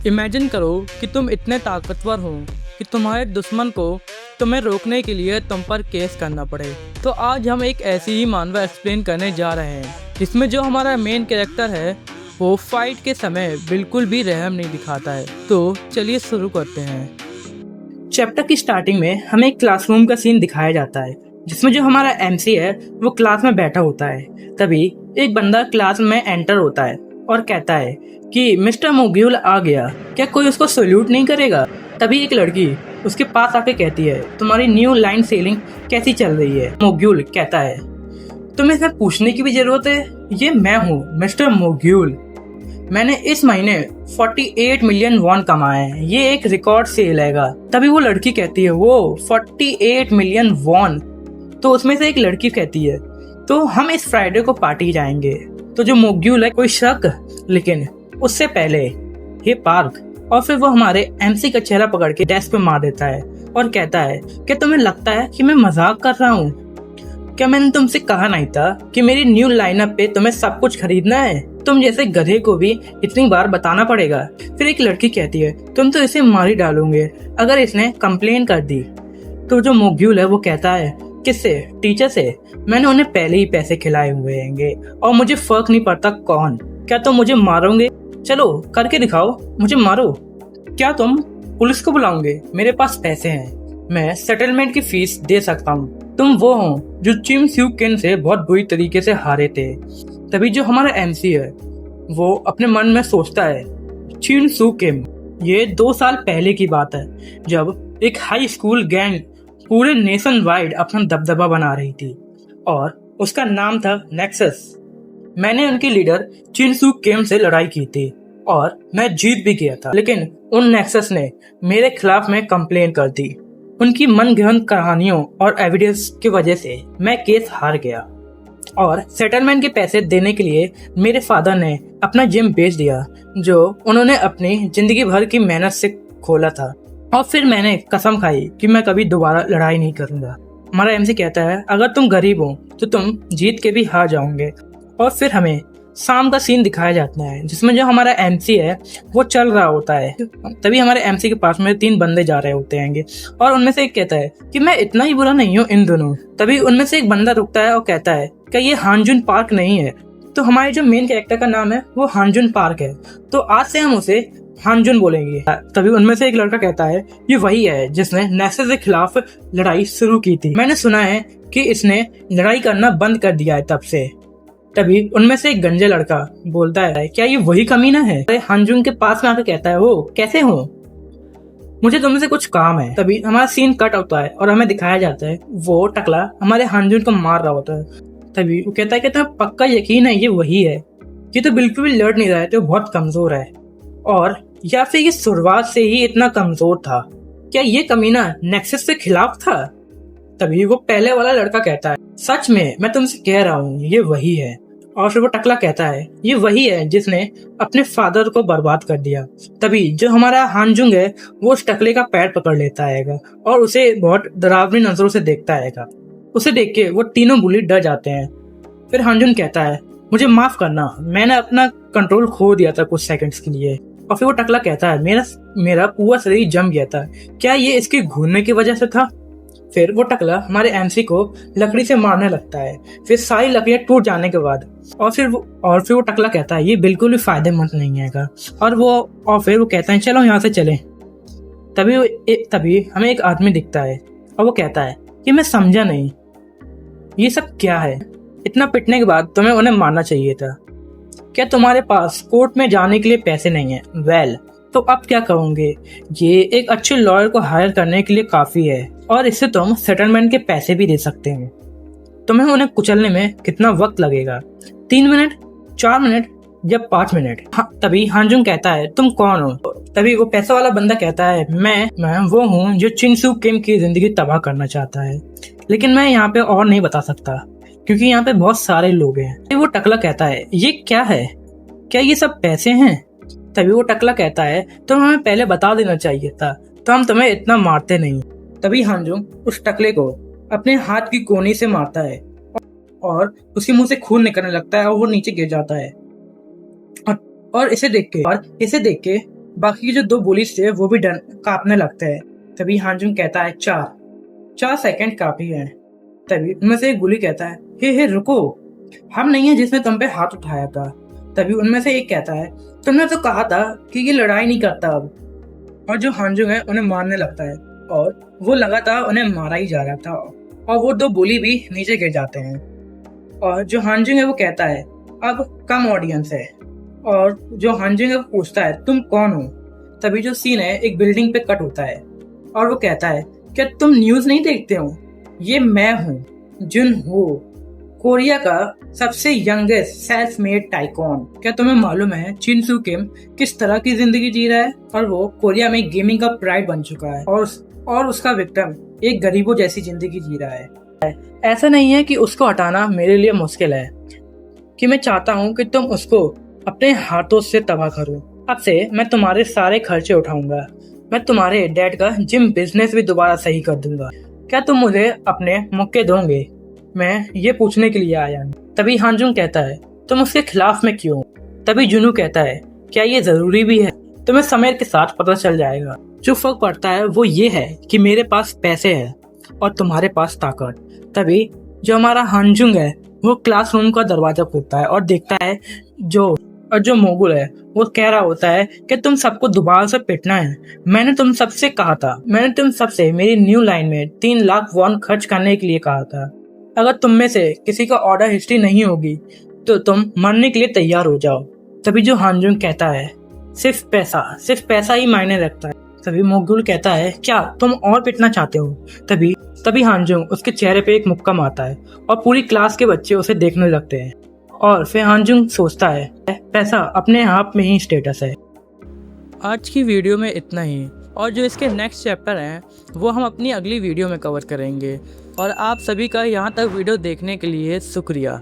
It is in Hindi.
इमेजिन करो कि तुम इतने ताकतवर हो कि तुम्हारे दुश्मन को तुम्हें रोकने के लिए तुम पर केस करना पड़े। तो आज हम एक ऐसी ही मानवा एक्सप्लेन करने जा रहे हैं जिसमें जो हमारा मेन कैरेक्टर है वो फाइट के समय बिल्कुल भी रहम नहीं दिखाता है। तो चलिए शुरू करते हैं। चैप्टर की स्टार्टिंग में हमें एक क्लासरूम का सीन दिखाया जाता है जिसमें जो हमारा एमसी है वो क्लास में बैठा होता है। तभी एक बंदा क्लास में एंटर होता है और कहता है कि मिस्टर मोग्यूल आ गया, क्या कोई उसको सल्यूट नहीं करेगा। तभी एक लड़की उसके पास आके कहती है तुम्हारी न्यू लाइन सेलिंग कैसी चल रही है। मोग्यूल कहता है तुम्हें इसमें पूछने की भी जरूरत है, ये मैं हूँ मिस्टर मोग्यूल। मैंने इस महीने 48 मिलियन वॉन कमाए हैं, ये एक रिकॉर्ड सेल हैगा। तभी वो लड़की कहती है वो 48 मिलियन वॉन। तो उसमें से एक लड़की कहती है तो हम इस फ्राइडे को पार्टी जाएंगे। तो जो मोग्यूल है कोई शक, लेकिन उससे पहले ये पार्क। और फिर वो हमारे एमसी का चेहरा पकड़ के डेस्क पे मार देता है और कहता है क्या तुम्हें लगता है कि मैं मजाक कर रहा हूँ? क्या मैंने तुमसे कहा नहीं था कि मेरी न्यू लाइनअप पे तुम्हें सब कुछ खरीदना है? तुम जैसे गधे को भी इतनी बार बताना पड़ेगा। फिर एक लड़की कहती है तुम तो इसे मार ही डालोगे अगर इसने कंप्लेन कर दी। तो जो मोग्यूल है वो कहता है किससे? टीचर से। मैंने उन्हें पहले ही पैसे खिलाए हुए हैंगे और मुझे फर्क नहीं पड़ता कौन। क्या तुम मुझे मारोगे? चलो करके दिखाओ, मुझे मारो। क्या तुम पुलिस को बुलाओगे? मेरे पास पैसे हैं, मैं सेटलमेंट की फीस दे सकता हूँ। तुम वो हो जो चिम स्यू किन से बहुत बुरी तरीके से हारे थे। तभी जो हमारा एमसी है वो अपने मन में सोचता है चिम स्यू किम, ये 2 साल पहले की बात है जब एक हाई स्कूल गैंग पूरे नेशन वाइड अपना दबदबा बना रही थी और उसका नाम था नेक्सस। मैंने उनके लीडर चिनसू किम से लड़ाई की थी और मैं जीत भी गया था, लेकिन उन नेक्सस ने मेरे खिलाफ में कंप्लेन कर दी। उनकी मनगढ़ंत कहानियों और एविडेंस की वजह से मैं केस हार गया और सेटलमेंट के पैसे देने के लिए मेरे फादर ने अपना जिम बेच दिया जो उन्होंने अपनी जिंदगी भर की मेहनत से खोला था। और फिर मैंने कसम खाई कि मैं कभी दोबारा लड़ाई नहीं करूंगा। हमारा एमसी कहता है अगर तुम गरीब हो तो तुम जीत के भी हार जाओगे। और फिर हमें शाम का सीन दिखाया जाता है जिसमें जो हमारा एमसी है वो चल रहा होता है। तभी हमारे एमसी के पास में 3 बंदे जा रहे होते हैं और उनमें से एक कहता है कि मैं इतना ही बुरा नहीं हूँ इन दोनों। तभी उनमें से एक बंदा रुकता है और कहता है क्या ये हानजुन पार्क नहीं है? तो हमारे जो मेन कैरेक्टर का नाम है वो हानजुन पार्क है, तो आज से हम उसे हानजुन बोलेंगे। तभी उनमें से एक लड़का कहता है ये वही है जिसने नेक्सस के खिलाफ लड़ाई शुरू की थी। मैंने सुना है कि इसने लड़ाई करना बंद कर दिया है तब से। तभी उनमें से एक गंजा लड़का बोलता है क्या ये वही कमीना है? हानजुन के पास में आकर कहता है हो कैसे हो, मुझे तुमसे कुछ काम है। तभी हमारा सीन कट होता है और हमें दिखाया जाता है वो टकला हमारे हानजुन को मार रहा होता है। तभी वो कहता है कि तुम्हें पक्का यकीन है ये वही है? ये तो बिल्कुल भी लड़ नहीं रहा है, तो बहुत कमजोर है। और या फिर ये शुरुआत से ही इतना कमजोर था? क्या ये कमीना नेक्सस के खिलाफ था? तभी वो पहले वाला लड़का कहता है सच में मैं तुमसे कह रहा हूँ ये वही है। और फिर वो टकला कहता है ये वही है जिसने अपने फादर को बर्बाद कर दिया। तभी जो हमारा हानजुंग है वो उस टकले का पैर पकड़ लेता है और उसे बहुत डरावनी नजरों से देखता है। उसे देख के वो तीनों बुली डर जाते हैं। फिर हानजुन कहता है मुझे माफ करना, मैंने अपना कंट्रोल खो दिया था कुछ सेकंड्स के लिए। और फिर वो टकला कहता है मेरा पूरा शरीर जम गया था, क्या ये इसके घूरने की वजह से था? फिर वो टकला हमारे एमसी को लकड़ी से मारने लगता है, फिर सारी लकड़ियां टूट जाने के बाद। और फिर वो टकला कहता है ये बिल्कुल भी फायदेमंद नहीं है। और फिर वो कहता है चलो यहाँ से चलें। तभी हमें एक आदमी दिखता है और वो कहता है कि मैं समझा नहीं ये सब क्या है? इतना पिटने के बाद तुम्हें उन्हें मारना चाहिए था। क्या तुम्हारे पास कोर्ट में जाने के लिए पैसे नहीं है? वेल तो अब क्या करोगे? ये एक अच्छे लॉयर को हायर करने के लिए काफी है और इससे तुम सेटलमेंट के पैसे भी दे सकते हो। तुम्हें उन्हें कुचलने में कितना वक्त लगेगा? 3 मिनट, 4 मिनट या 5 मिनट? तभी हानजुन कहता है तुम कौन हो? तभी वो पैसा वाला बंदा कहता है मैं वो हूँ जो चिनसू किम की जिंदगी तबाह करना चाहता है, लेकिन मैं यहाँ पे और नहीं बता सकता क्योंकि यहाँ पे बहुत सारे लोग हैं। वो टकला कहता है ये क्या है? क्या ये सब पैसे हैं? तभी वो टकला कहता है तुम हमें पहले बता देना चाहिए था, तो हम तुम्हें इतना मारते नहीं। तभी हानजुन उस टकले को अपने हाथ की कोनी से मारता है और उसके मुंह से खून निकलने लगता है और वो नीचे गिर जाता है। और इसे देख के बाकी के जो दो बुलिस थे वो भी डर कांपने लगते हैं। तभी हांजुंग कहता है 4 सेकंड काफी है। तभी उनमें से एक बुली कहता है हे रुको, हम नहीं है जिसने तुम पे हाथ उठाया था। तभी उनमें से एक कहता है तुमने तो कहा था कि ये लड़ाई नहीं करता अब। और जो हांजुंग है उन्हें मारने लगता है और वो लगातार उन्हें मारा ही जा रहा था और वो दो बुली भी नीचे गिर जाते हैं। और जो हांजुंग है वो कहता है अब कम ऑडियंस है। और जो हांजुंग है वो पूछता है तुम कौन हो। तभी जो सीन है एक बिल्डिंग पे कट होता है और वो कहता है क्या तुम न्यूज नहीं देखते हो, ये मैं हूँ जुन हो, कोरिया का सबसे यंगेस्ट सेल्फ मेड टाइकॉन। क्या तुम्हें मालूम है चिन किम किस तरह की जिंदगी जी रहा है? और वो कोरिया में गेमिंग का प्राइड बन चुका है और उसका विक्टिम एक गरीबों जैसी जिंदगी जी रहा है। ऐसा नहीं है कि उसको हटाना मेरे लिए मुश्किल है, कि मैं चाहता हूँ कि तुम उसको अपने हाथों से तबाह करो। अब से मैं तुम्हारे सारे खर्चे उठाऊंगा, मैं तुम्हारे डैड का जिम बिजनेस भी दोबारा सही कर दूंगा। क्या तुम मुझे अपने मौके दोगे? मैं ये पूछने के लिए आया हूँ। तभी हांजुंग कहता है तुम उसके खिलाफ में क्यों? तभी जुनू कहता है क्या ये जरूरी भी है? तुम्हें समय के साथ पता चल जाएगा। जो फर्क पड़ता है वो ये है कि मेरे पास पैसे है और तुम्हारे पास ताकत। तभी जो हमारा हांजुंग है वो क्लासरूम का दरवाजा खोलता है और देखता है जो मोगुल है वो कह रहा होता है कि तुम सबको दोबारा से पिटना है। मैंने तुम सबसे कहा था, मैंने तुम सबसे मेरी न्यू लाइन में 3 लाख वॉन खर्च करने के लिए कहा था। अगर तुम में से किसी का ऑर्डर हिस्ट्री नहीं होगी तो तुम मरने के लिए तैयार हो जाओ। तभी जो हांजुंग कहता है सिर्फ पैसा ही मायने रखता है। तभी मोगुल कहता है क्या तुम और पिटना चाहते हो? तभी हांजुंग उसके चेहरे पे एक मुक्का मारता है और पूरी क्लास के बच्चे उसे देखने लगते हैं। और फिर हांजुंग सोचता है पैसा अपने आप में ही स्टेटस है। आज की वीडियो में इतना ही, और जो इसके नेक्स्ट चैप्टर हैं वो हम अपनी अगली वीडियो में कवर करेंगे। और आप सभी का यहाँ तक वीडियो देखने के लिए शुक्रिया।